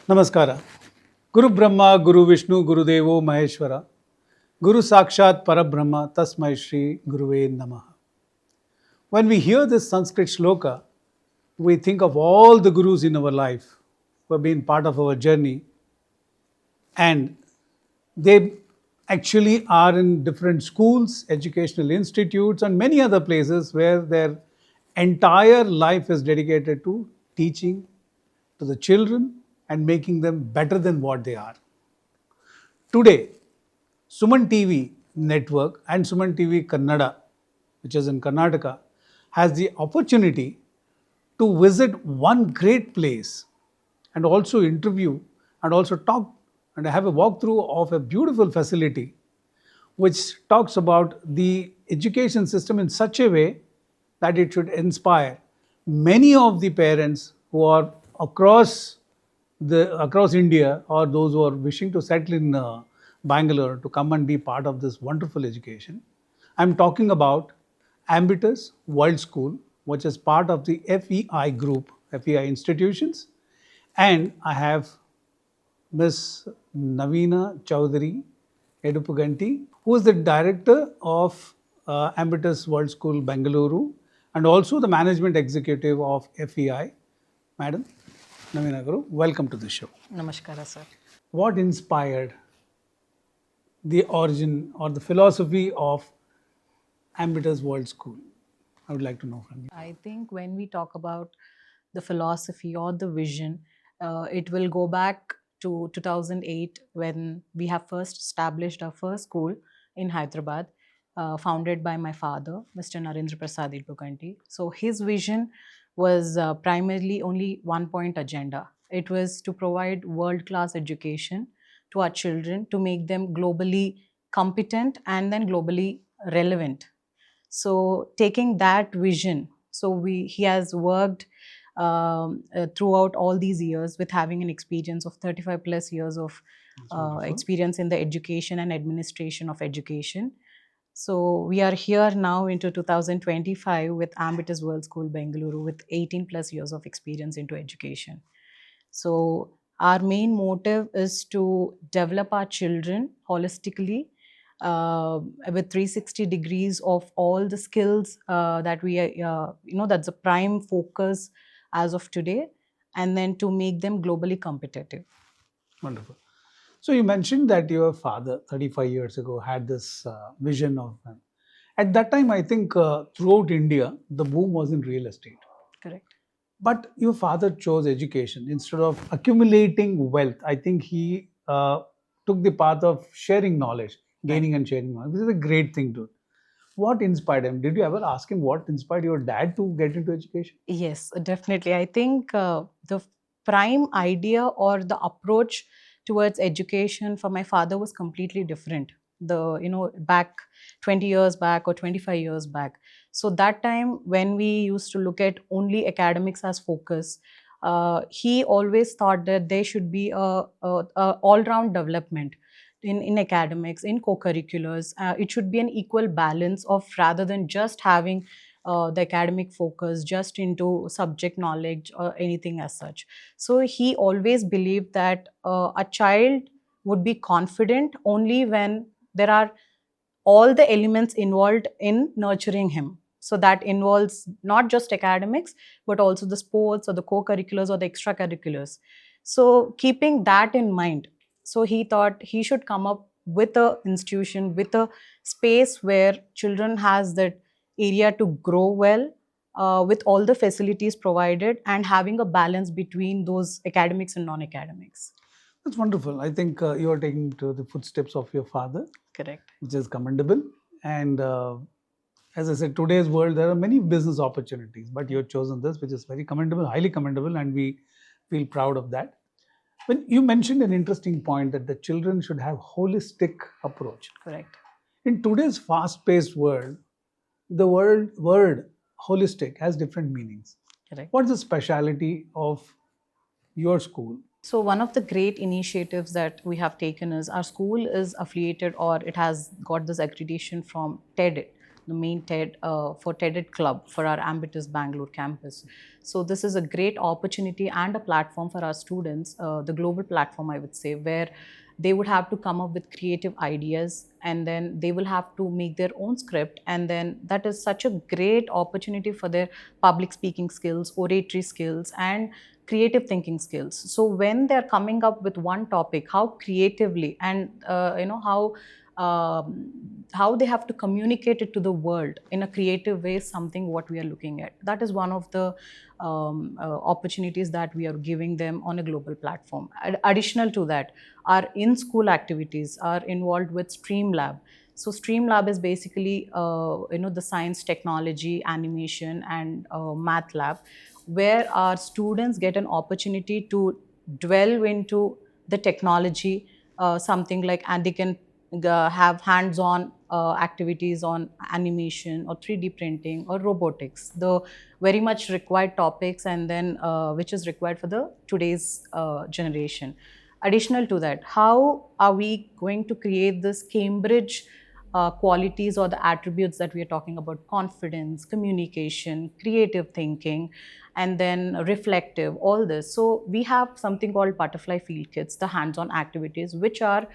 Namaskara. Guru Brahma, Guru Vishnu, Guru Devo Maheshwara, Guru Sakshat Parabrahma, Tasmai Shri Guruve Namaha. When we hear this Sanskrit shloka, we think of all the gurus in our life who have been part of our journey, and they actually are in different schools, educational institutes, and many other places where their entire life is dedicated to teaching to the children and making them better than what they are. Today, SumanTV network and SumanTV Kannada, which is in Karnataka, has the opportunity to visit one great place and also interview and also talk and have a walkthrough of a beautiful facility which talks about the education system in such a way that it should inspire many of the parents who are across India, or those who are wishing to settle in Bangalore, to come and be part of this wonderful education. I'm talking about Ambitus World School, which is part of the FEI group, FEI institutions, and I have Miss Naveena Edpuganti, who is the director of Ambitus World School, Bengaluru, and also the management executive of FEI. Madam Naveena Garu, welcome to the show. Namaskara, sir. What inspired the origin or the philosophy of Ambitus World School? I would like to know from you. I think when we talk about the philosophy or the vision, it will go back to 2008 when we have first established our first school in Hyderabad, founded by my father, Mr. Narendra Prasad Edpuganti. So his vision was primarily only one point agenda. It was to provide world-class education to our children, to make them globally competent and then globally relevant. So taking that vision, so he has worked throughout all these years with having an experience of 35 plus years of experience in the education and administration of education. So we are here now into 2025 with Ambitus World School, Bengaluru, with 18 plus years of experience into education. So our main motive is to develop our children holistically with 360 degrees of all the skills that we that's the prime focus as of today, and then to make them globally competitive. Wonderful. So you mentioned that your father 35 years ago had this vision of at that time, I think throughout India the boom was in real estate. Correct. But your father chose education instead of accumulating wealth. I think he took the path of sharing knowledge, gaining and sharing knowledge, which is a great thing to do. What inspired him? Did you ever ask him what inspired your dad to get into education? Yes, definitely. I think the prime idea or the approach towards education for my father was completely different. Back 20 years back or 25 years back. So that time when we used to look at only academics as focus, he always thought that there should be a all-round development in academics, in co-curriculars. It should be an equal balance of, rather than just having the academic focus just into subject knowledge or anything as such. So he always believed that a child would be confident only when there are all the elements involved in nurturing him. So that involves not just academics, but also the sports or the co-curriculars or the extracurriculars. So keeping that in mind, so he thought he should come up with a institution, with a space where children has that area to grow well, with all the facilities provided and having a balance between those academics and non-academics. That's wonderful. I think you are taking to the footsteps of your father. Correct. Which is commendable. And as I said, today's world, there are many business opportunities, but you have chosen this, which is very commendable, highly commendable, and we feel proud of that. When you mentioned an interesting point that the children should have holistic approach. Correct. In today's fast-paced world, the word holistic has different meanings. Correct. What's the speciality of your school? So one of the great initiatives that we have taken is our school is affiliated, or it has got this accreditation from TED, the main TED for TED Club for our Ambitus Bangalore campus. So this is a great opportunity and a platform for our students, the global platform I would say, where they would have to come up with creative ideas, and then they will have to make their own script, and then that is such a great opportunity for their public speaking skills, oratory skills, and creative thinking skills. So when they're coming up with one topic, how creatively and how they have to communicate it to the world in a creative way is something what we are looking at. That is one of the opportunities that we are giving them on a global platform. Additional to that, our in-school activities are involved with Stream Lab. So Stream Lab is basically the science, technology, animation, and math lab, where our students get an opportunity to delve into the technology, something like, and they can have hands-on activities on animation or 3D printing or robotics, the very much required topics, and then which is required for the today's generation. Additional to that, how are we going to create this Cambridge qualities or the attributes that we are talking about: confidence, communication, creative thinking, and then reflective, all this. So we have something called butterfly field kits, the hands-on activities, which are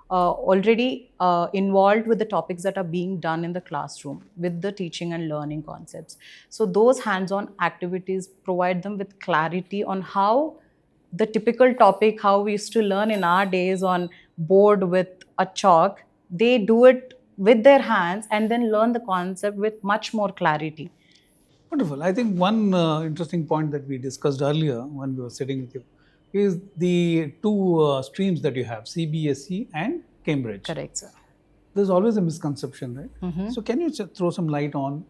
already involved with the topics that are being done in the classroom with the teaching and learning concepts. So those hands-on activities provide them with clarity on how the typical topic, how we used to learn in our days on board with a chalk, they do it with their hands and then learn the concept with much more clarity. Wonderful. I think one interesting point that we discussed earlier when we were sitting with you is the two streams that you have, CBSE and Cambridge. Correct, sir. There's always a misconception, right? So can you throw some light on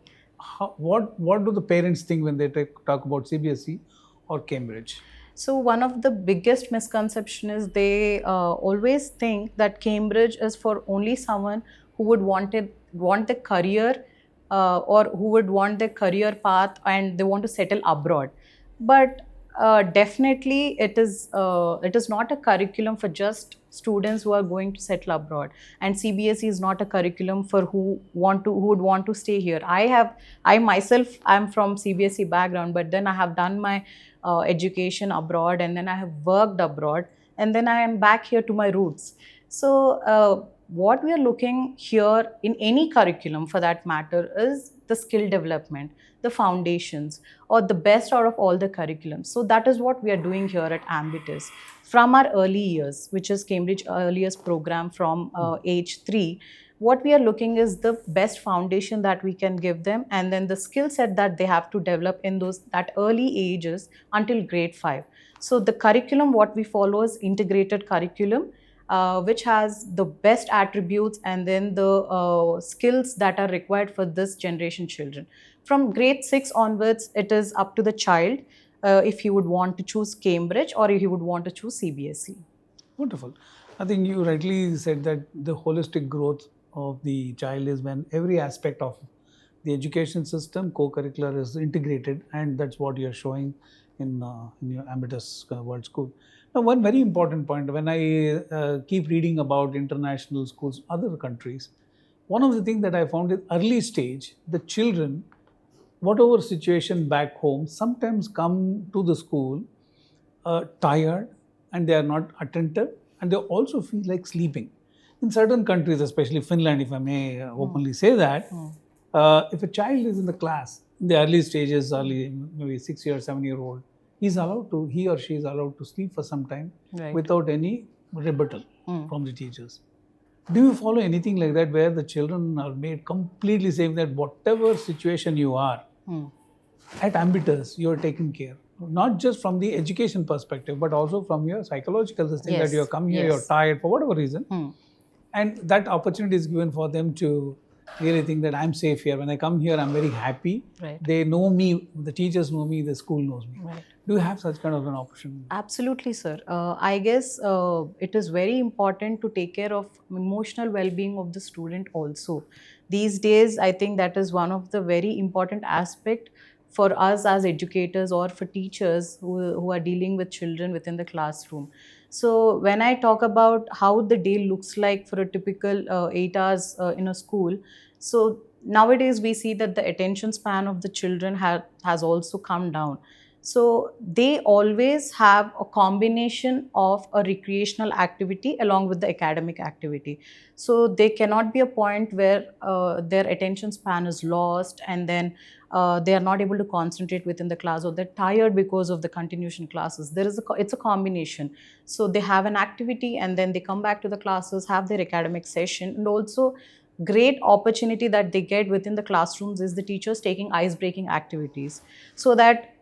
what do the parents think when they talk about CBSE or Cambridge? So one of the biggest misconception is they always think that Cambridge is for only someone who would want the career or who would want their career path and they want to settle abroad. But definitely it is not a curriculum for just students who are going to settle abroad, and CBSE is not a curriculum for who would want to stay here. I myself, I'm from CBSE background, but then I have done my education abroad, and then I have worked abroad, and then I am back here to my roots. So what we are looking here in any curriculum for that matter is the skill development, the foundations, or the best out of all the curriculums. So that is what we are doing here at Ambitus. From our early years, which is Cambridge earliest program from age 3, what we are looking is the best foundation that we can give them, and then the skill set that they have to develop in that early ages until grade 5. So the curriculum what we follow is integrated curriculum, which has the best attributes and then the skills that are required for this generation children. From grade 6 onwards, it is up to the child if he would want to choose Cambridge or if he would want to choose CBSE. Wonderful. I think you rightly said that the holistic growth of the child is when every aspect of the education system, co-curricular, is integrated, and that's what you're showing in your Ambitus World School. Now, one very important point, when I keep reading about international schools, other countries, one of the things that I found is early stage, the children, whatever situation back home, sometimes come to the school tired, and they are not attentive, and they also feel like sleeping. In certain countries, especially Finland, if I may openly say that, if a child is in the class, in the early stages, maybe 6 year, 7 year old, he or she is allowed to sleep for some time without any rebuttal from the teachers. Do you follow anything like that where the children are made completely safe that whatever situation you are, at Ambitus, you are taken care? Not just from the education perspective, but also from your psychological thing that you have come here, you're tired for whatever reason. And that opportunity is given for them to really think that I'm safe here. When I come here, I'm very happy. They know me, the teachers know me, the school knows me. Do you have such kind of an option? Absolutely, sir. I guess it is very important to take care of emotional well-being of the student also. These days, I think that is one of the very important aspect for us as educators or for teachers who are dealing with children within the classroom. So when I talk about how the day looks like for a typical 8 hours in a school, so nowadays we see that the attention span of the children has also come down. So they always have a combination of a recreational activity along with the academic activity. So there cannot be a point where their attention span is lost, and then they are not able to concentrate within the class, or they're tired because of the continuation classes. It's a combination. So they have an activity, and then they come back to the classes, have their academic session. And also great opportunity that they get within the classrooms is the teachers taking ice breaking activities, so that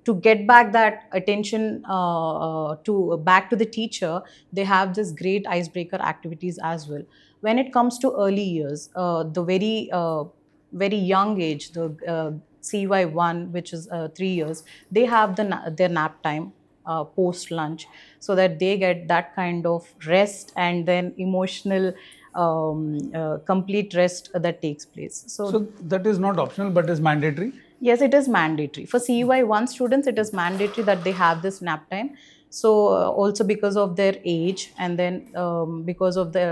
to get back that attention to back to the teacher, they have this great icebreaker activities as well. When it comes to early years, the very young age, the CY1, which is 3 years, they have their nap time post lunch, so that they get that kind of rest and then emotional complete rest that takes place. So that is not optional, but is mandatory. Yes, it is mandatory. For CUI1 students, it is mandatory that they have this nap time. So also because of their age, and then because of the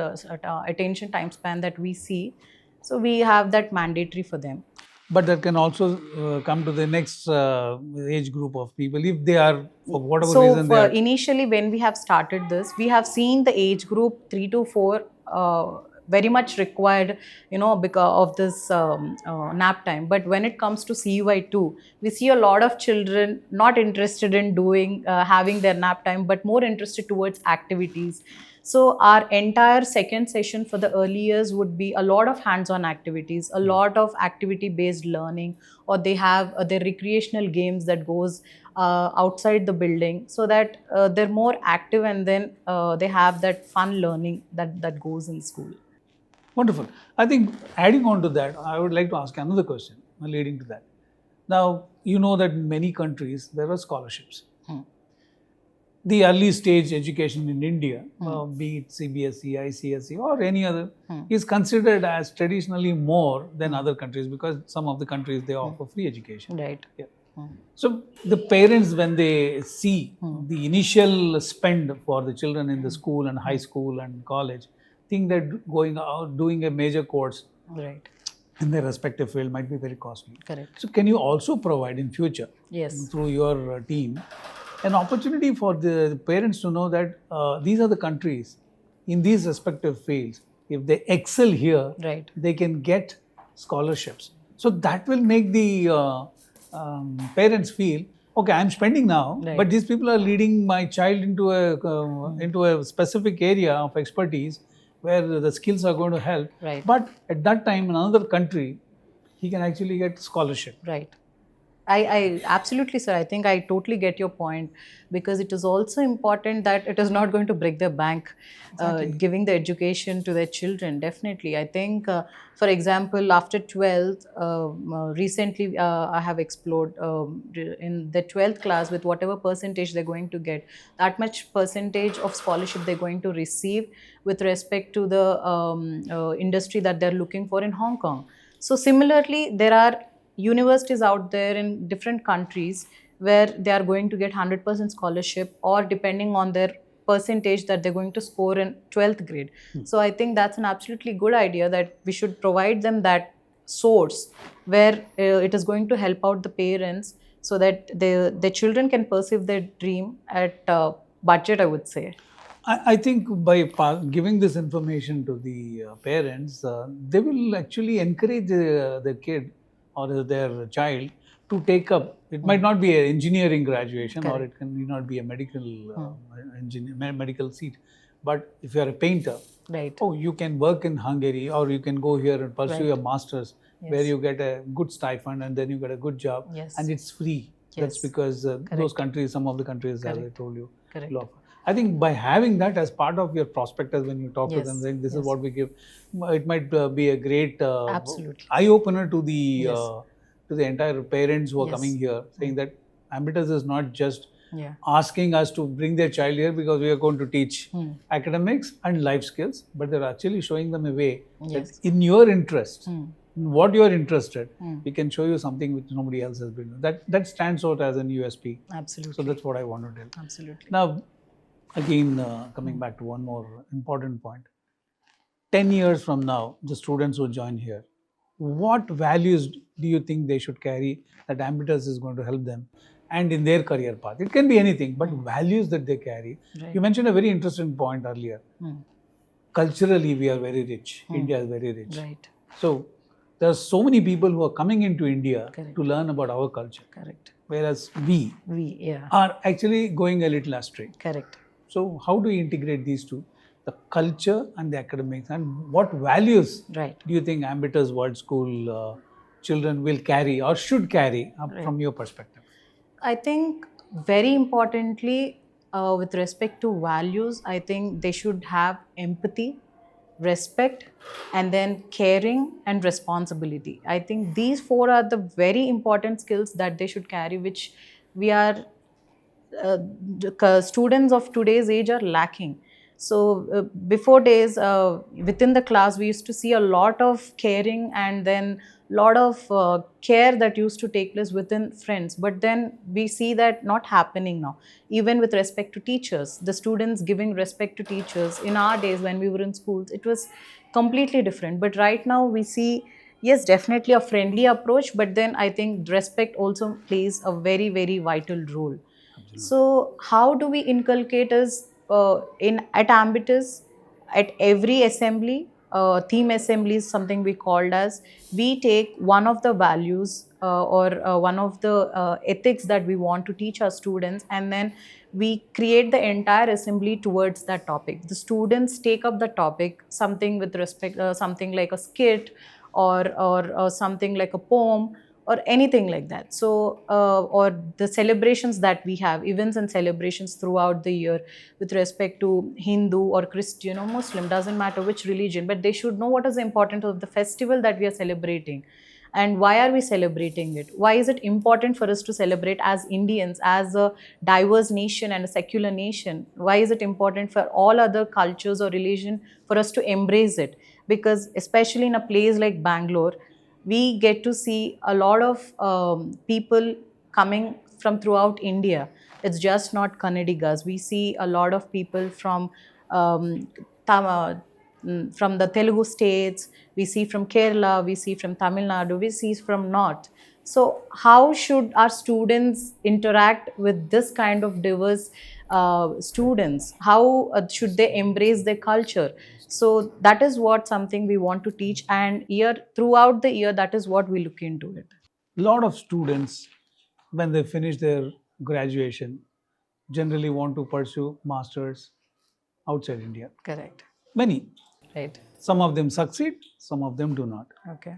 attention time span that we see, so we have that mandatory for them. But that can also come to the next age group of people if they are, for whatever reason they So are. initially when we have started this, we have seen the age group 3 to 4 very much required, because of this nap time. But when it comes to CUI2, we see a lot of children not interested in doing having their nap time, but more interested towards activities. So our entire second session for the early years would be a lot of hands-on activities, a lot of activity-based learning, or they have their recreational games that goes outside the building, so that they're more active, and then they have that fun learning that goes in school. Wonderful. I think adding on to that, I would like to ask another question leading to that. Now, you know that in many countries there are scholarships. The early stage education in India, be it CBSE, ICSE, or any other, is considered as traditionally more than other countries, because some of the countries they offer free education. Right. Yeah. So the parents, when they see the initial spend for the children in the school and high school and college, think that going out doing a major course Right. in their respective field might be very costly. Correct. So can you also provide in future, Yes. through your team, an opportunity for the parents to know that these are the countries in these respective fields, if they excel here, Right. they can get scholarships. So that will make the parents feel, okay, I'm spending now, Right. but these people are leading my child into a specific area of expertise where the skills are going to help. Right. But at that time, in another country, he can actually get scholarship. Right. I absolutely, sir. I think I totally get your point, because it is also important that it is not going to break their bank, Exactly. giving the education to their children. Definitely. I think, for example, after 12th, recently I have explored in the 12th class, with whatever percentage they're going to get, that much percentage of scholarship they're going to receive with respect to the industry that they're looking for in Hong Kong. So similarly, there are universities out there in different countries where they are going to get 100% scholarship, or depending on their percentage that they're going to score in 12th grade. So I think that's an absolutely good idea, that we should provide them that source where it is going to help out the parents, so that the children can pursue their dream at budget, I would say. I think by giving this information to the parents, they will actually encourage the kid or their child to take up. It might not be an engineering graduation, or it can not be a medical medical seat. But if you are a painter, Right. oh, you can work in Hungary, or you can go here and pursue your masters, where you get a good stipend and then you get a good job, Yes. and it's free. That's Yes. because those countries, some of the countries, as I told you, Correct. will offer. I think by having that as part of your prospectus when you talk to them, saying this is what we give, it might be a great Absolutely. eye opener to the entire parents who are coming here, saying that Ambitus is not just asking us to bring their child here because we are going to teach academics and life skills, but they're actually showing them a way that in your interest, in what you are interested, we can show you something which nobody else has been doing. That stands out as an USP. Absolutely. So that's what I want to tell. Absolutely. Now, again, coming back to one more important point. 10 years from now, the students who join here, what values do you think they should carry that Ambitus is going to help them and in their career path? It can be anything, but values that they carry. Right. You mentioned a very interesting point earlier. Culturally, we are very rich. India is very rich. Right. So there are so many people who are coming into India Correct. to learn about our culture. Correct. Whereas we Yeah. are actually going a little astray. Correct. So how do you integrate these two, the culture and the academics, and what values Right. do you think Ambitus World School children will carry or should carry from your perspective? I think very importantly, with respect to values, I think they should have empathy, respect, and then caring and responsibility. I think these four are the very important skills that they should carry, which we are students of today's age are lacking. So before days, within the class, we used to see a lot of caring and then lot of care that used to take place within friends. But then we see that not happening now. Even with respect to teachers, the students giving respect to teachers. In our days when we were in schools, it was completely different. But right now we see, yes, definitely a friendly approach, but then I think respect also plays a very, very vital role. So how do we inculcate us in at Ambitus at every assembly? Theme assembly is something we called as. We take one of the values or one of the ethics that we want to teach our students, and then we create the entire assembly towards that topic. The students take up the topic, something with respect, something like a skit or something like a poem or anything like that. So, or the celebrations that we have, events and celebrations throughout the year with respect to Hindu or Christian or Muslim, doesn't matter which religion, but they should know what is the importance of the festival that we are celebrating. And why are we celebrating it? Why is it important for us to celebrate as Indians, as a diverse nation and a secular nation? Why is it important for all other cultures or religion for us to embrace it? Because especially in a place like Bangalore, we get to see a lot of people coming from throughout India. It's just not Kannadigas. We see a lot of people from um, from the Telugu states. We see from Kerala. We see from Tamil Nadu. We see from North. So, how should our students interact with this kind of diverse students? How should they embrace their culture? So that is what something we want to teach, and year throughout the year, that is what we look into it. A lot of students, when they finish their graduation, generally want to pursue masters outside India. Correct. Many. Right. Some of them succeed, some of them do not. Okay.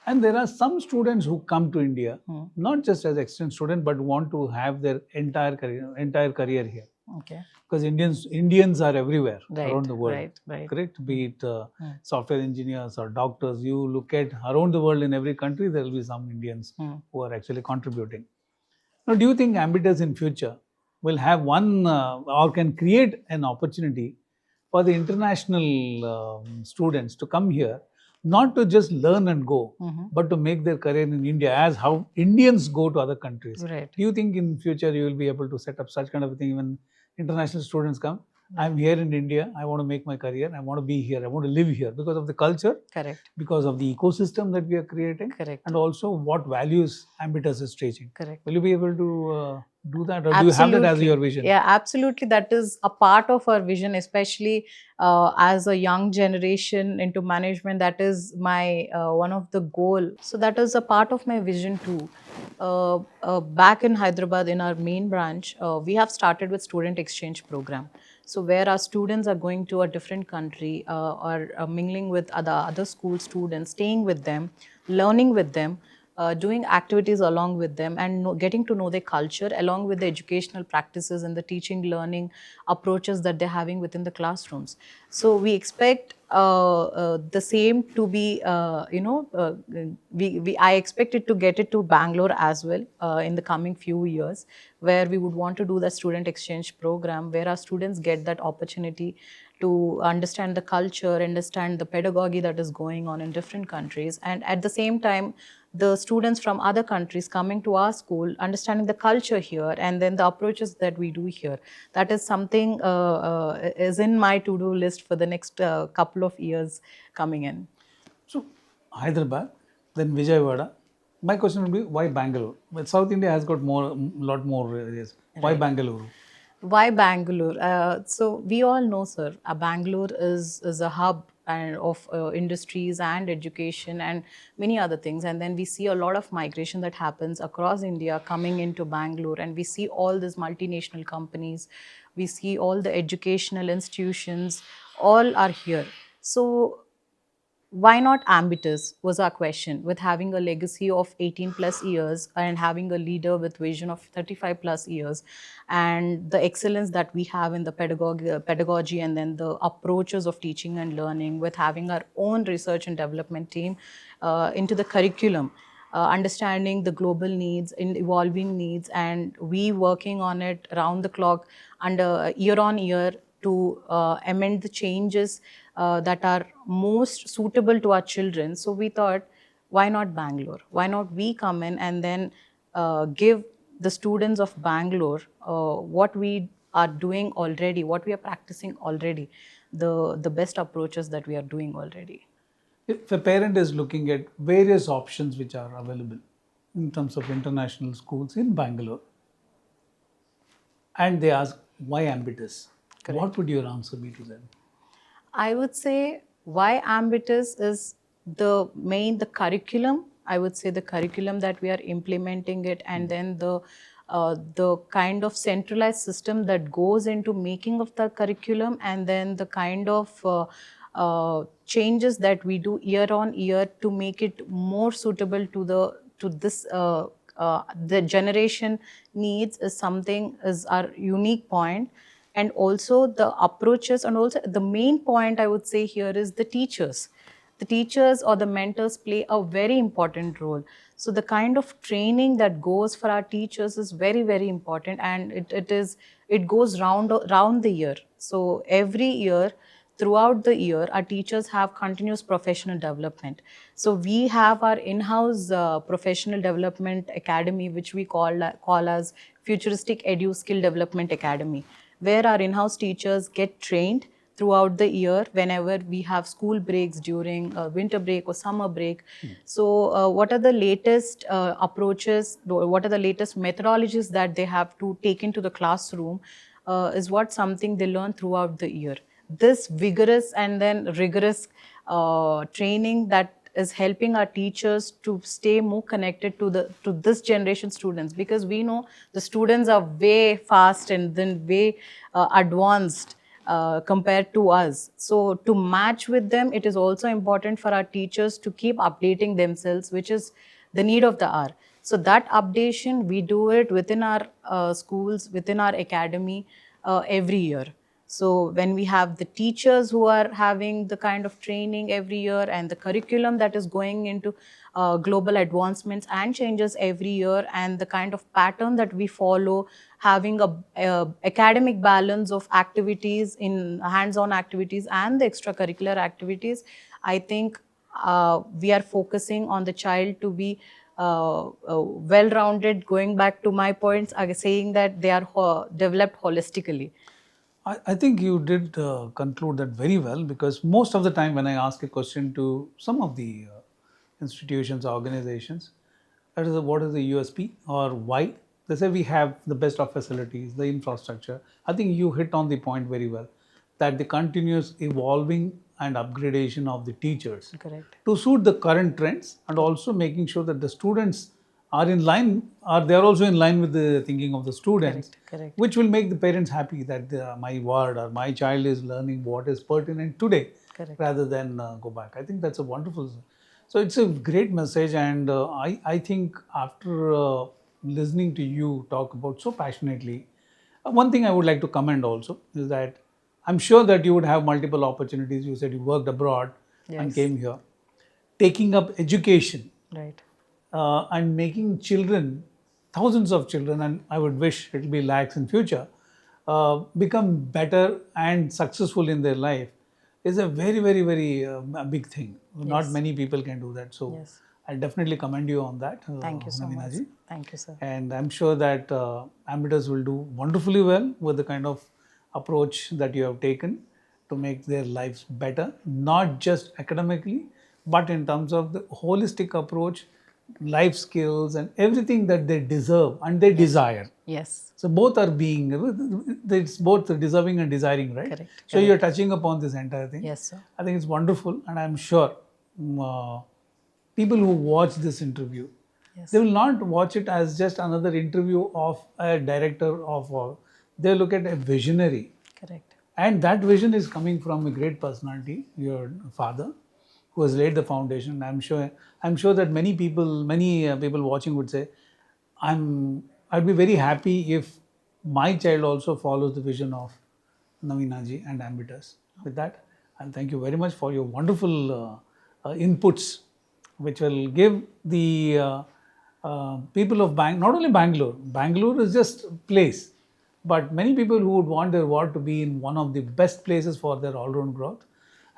And there are some students who come to India, not just as exchange student, but want to have their entire career here. Okay. Because Indians are everywhere around the world. Right. Correct? Be it software engineers or doctors, you look at around the world in every country, there will be some Indians who are actually contributing. Now, do you think Ambitus in future will have one or can create an opportunity for the international students to come here, not to just learn and go, but to make their career in India as how Indians go to other countries? Right. Do you think in future you will be able to set up such kind of a thing when international students come? I'm here in India, I want to make my career, I want to be here, I want to live here because of the culture, Correct. because of the ecosystem that we are creating, Correct. and also what values Ambitus is teaching. Correct. Will you be able to do that, or do you have that as your vision? Yeah, absolutely. That is a part of our vision, especially as a young generation into management. That is my one of the goal. So that is a part of my vision too. Back in Hyderabad, in our main branch, we have started with student exchange program. So where our students are going to a different country or mingling with other school students, staying with them, learning with them, doing activities along with them, and getting to know their culture along with the educational practices and the teaching learning approaches that they're having within the classrooms. So we expect the same to be, I expect it to get it to Bangalore as well in the coming few years, where we would want to do the student exchange program, where our students get that opportunity to understand the culture, understand the pedagogy that is going on in different countries, and at the same time, the students from other countries coming to our school, understanding the culture here, and then the approaches that we do here. That is something is in my to-do list for the next couple of years coming in. So, Hyderabad then Vijayawada. My question would be, why Bangalore? Well, South India has got lot more areas. Why Right. Bangalore? Why Bangalore? So we all know, sir, Bangalore is a hub and of industries and education and many other things. And then we see a lot of migration that happens across India coming into Bangalore, and we see all these multinational companies. We see all the educational institutions, all are here. So why not Ambitus was our question, with having a legacy of 18 plus years and having a leader with vision of 35 plus years, and the excellence that we have in the pedagogy and then the approaches of teaching and learning, with having our own research and development team into the curriculum, understanding the global needs and evolving needs, and we working on it round the clock under year on year to amend the changes that are most suitable to our children. So we thought, why not Bangalore? Why not we come in and then give the students of Bangalore what we are doing already, what we are practicing already, the best approaches that we are doing already. If a parent is looking at various options which are available in terms of international schools in Bangalore, and they ask why Ambitus, what would your answer be to them? I would say why Ambitus is the curriculum. I would say the curriculum that we are implementing it, and then the kind of centralized system that goes into making of the curriculum, and then the kind of changes that we do year on year to make it more suitable to this the generation needs is something, is our unique point. And also the approaches, and also the main point I would say here is the teachers. The teachers or the mentors play a very important role. So the kind of training that goes for our teachers is very, very important, and it goes round the year. So every year, throughout the year, our teachers have continuous professional development. So we have our in-house professional development academy, which we call as Futuristic Edu Skill Development Academy, where our in-house teachers get trained throughout the year whenever we have school breaks during winter break or summer break. So what are the latest approaches, what are the latest methodologies that they have to take into the classroom is what something they learn throughout the year. This vigorous and then rigorous training that is helping our teachers to stay more connected to this generation students, because we know the students are way fast and then way advanced compared to us. So to match with them, it is also important for our teachers to keep updating themselves, which is the need of the hour. So that updation, we do it within our schools, within our academy every year. So when we have the teachers who are having the kind of training every year, and the curriculum that is going into global advancements and changes every year, and the kind of pattern that we follow, having a academic balance of activities in hands-on activities and the extracurricular activities, I think we are focusing on the child to be well-rounded. Going back to my points, saying that they are developed holistically. I think you did conclude that very well, because most of the time when I ask a question to some of the institutions or organizations, that is what is the USP or why, they say we have the best of facilities, the infrastructure. I think you hit on the point very well, that the continuous evolving and upgradation of the teachers Correct. to suit the current trends, and also making sure that the students are in line, or they are also in line with the thinking of the students, Correct. which will make the parents happy that my ward or my child is learning what is pertinent today, Correct. rather than go back. I think that's a wonderful. So it's a great message, and I think after listening to you talk about so passionately, one thing I would like to comment also is that I'm sure that you would have multiple opportunities. You said you worked abroad and Yes. came here, taking up education Right. and making children, thousands of children, and I would wish it will be lakhs in future, become better and successful in their life, is a very, very, very a big thing. Not many people can do that. So Yes. I definitely commend you on that. Thank you so Naveena much. ji. Thank you, sir. And I'm sure that Ambitus will do wonderfully well with the kind of approach that you have taken to make their lives better, not just academically, but in terms of the holistic approach, life skills and everything that they deserve and they desire. Yes. So both are being, it's both deserving and desiring, right? Correct, So you're touching upon this entire thing. Yes, sir. I think it's wonderful, and I'm sure people who watch this interview, Yes. they will not watch it as just another interview of a director of, they look at a visionary. Correct. And that vision is coming from a great personality, your father, who has laid the foundation. I'm sure that many people watching would say, I'd be very happy if my child also follows the vision of Naveena ji and Ambitus. With that, and thank you very much for your wonderful inputs, which will give the people of not only Bangalore. Bangalore is just a place, but many people who would want their ward to be in one of the best places for their all-round growth.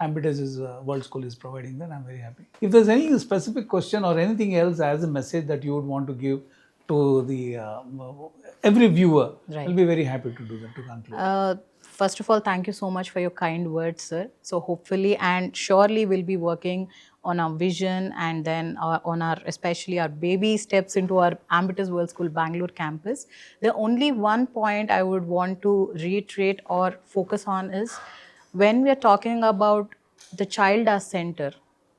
Ambitus World School is providing that. I'm very happy. If there's any specific question or anything else as a message that you would want to give to the every viewer, Right. I'll be very happy to do that to conclude. First of all, thank you so much for your kind words, sir. So hopefully and surely we'll be working on our vision and then on our, especially our baby steps into our Ambitus World School Bangalore campus. The only one point I would want to reiterate or focus on is when we are talking about the child as center,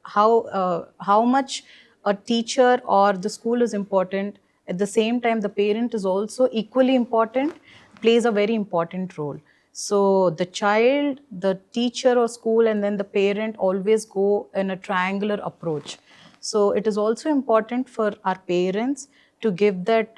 how much a teacher or the school is important. At the same time, the parent is also equally important, plays a very important role. So the child, the teacher or school, and then the parent always go in a triangular approach. So it is also important for our parents to give that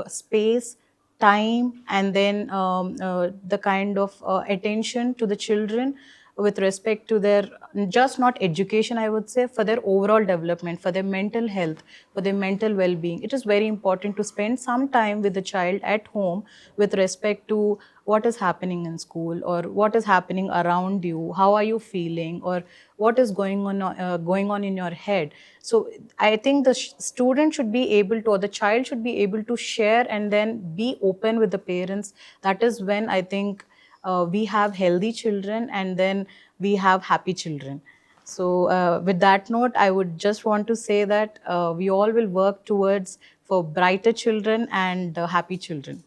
space, time, and then the kind of attention to the children with respect to their, just not education, I would say, for their overall development, for their mental health, for their mental well-being. It is very important to spend some time with the child at home with respect to what is happening in school or what is happening around you, how are you feeling, or what is going on in your head. So I think the student should be able to, or the child should be able to share and then be open with the parents. That is when I think we have healthy children and then we have happy children. So with that note, I would just want to say that we all will work towards for brighter children and happy children.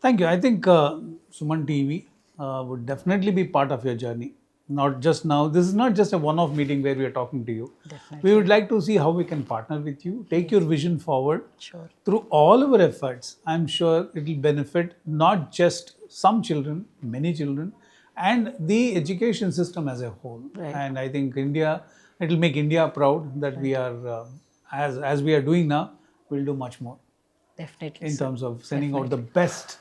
Thank you. I think SumanTV would definitely be part of your journey. Not just now. This is not just a one-off meeting where we are talking to you. Definitely. We would like to see how we can partner with you, take your vision forward. Sure. Through all our efforts, I'm sure it will benefit not just some children, many children, and the education system as a whole. Right. And I think it will make India proud that we are, as we are doing now, we'll do much more. Definitely. In terms of sending out the best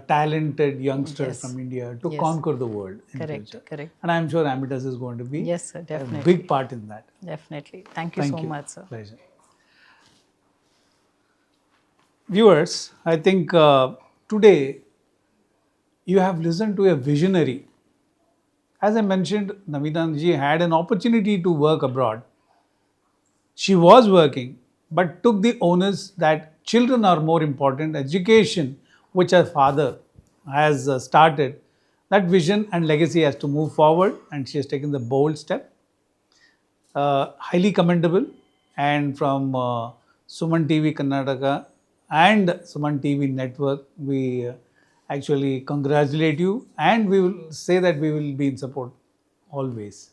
talented youngsters Yes. from India to Yes. conquer the world in Correct, future. correct. And I'm sure Ambitus is going to be Yes, sir, a definitely. big part in that. Definitely. Thank you so much, sir. Pleasure. Viewers, I think today you have listened to a visionary. As I mentioned, Naveena ji had an opportunity to work abroad. She was working, but took the onus that children are more important. Education, which her father has started, that vision and legacy has to move forward, and she has taken the bold step. Highly commendable. And from SumanTV Karnataka and SumanTV Network, we actually congratulate you, and we will say that we will be in support always.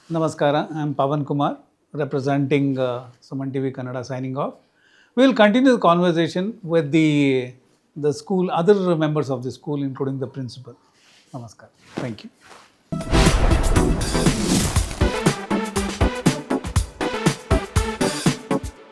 Namaskara, I am Pavan Kumar, representing SumanTV Kannada, signing off. We will continue the conversation with the school, other members of the school, including the principal. Namaskar. Thank you.